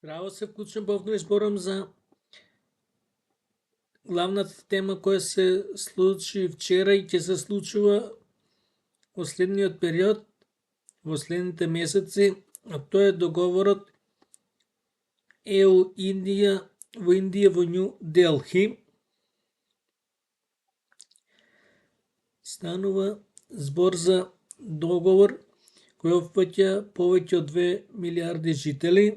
Здраво се вклучен повторно изборам за главната тема која се случи вчера и ќе се случува во следниот период, во следните месеци, а тоа е договорот ЕУ-Индија во Њу Делхи. Станува збор за договор кој опфаќа повеќе од 2 милиарди жители.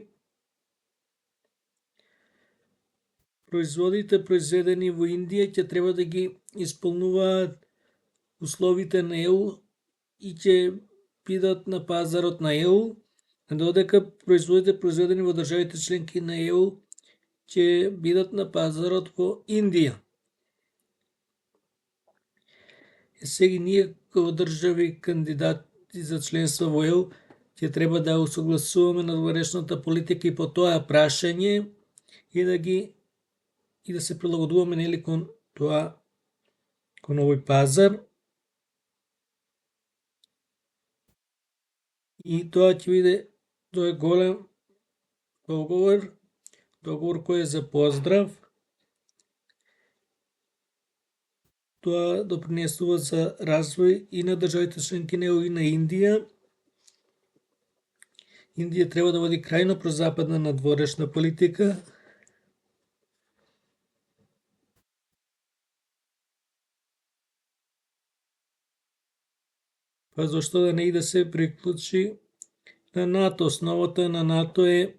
Производите произведени во Индија ќе треба да ги исполнуваат условите на ЕУ и ќе бидат на пазарот на ЕУ, додека производите произведени во државите членки на ЕУ ќе бидат на пазарот во Индија. Сега ние како држави кандидати за членство во ЕУ ќе треба да усогласуваме надворешната политика и по тоа прашање и да се прилагодуваме кон овој пазар. И тоа ќе биде голем договор кој е за поздрав. Тоа допринесува за развој и на државите членки на ЕУ и на Индија. Индија треба да води крајно прозападна надворешна политика. Па зашто да не и да се приклучи на НАТО? Основата на НАТО е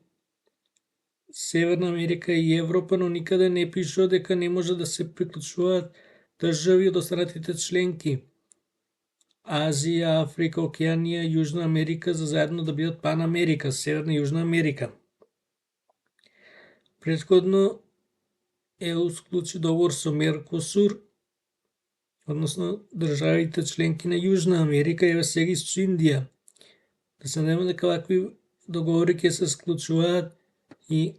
Северна Америка и Европа, но никаде не пишува дека не може да се приклучуваат држави од останатите членки. Азија, Африка, Океанија, Јужна Америка за заедно да бидат Панамерика, Северна и Јужна Америка. Претходно ЕУ склучи договор со Меркосур, односно државите членки на Јужна Америка, еве сега и со Индија. Да се надеваме дека вакви договори ќе се склучуваат и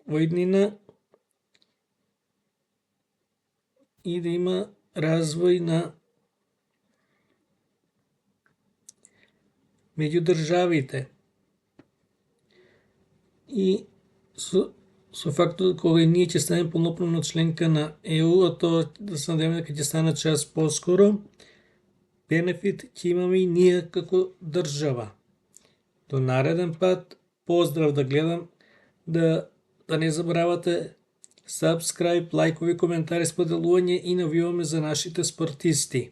во иднина и да има развој на меѓу државите. И со фактот кога и ние ќе станеме полноправна членка на ЕУ, а тоа да се надеваме дека ќе стане час поскоро, бенефит ќе имаме и ние како држава. До нареден пат, поздрав да гледам, да не заборавате subscribe, лајкови, коментари, споделување и навиваме за нашите спортисти.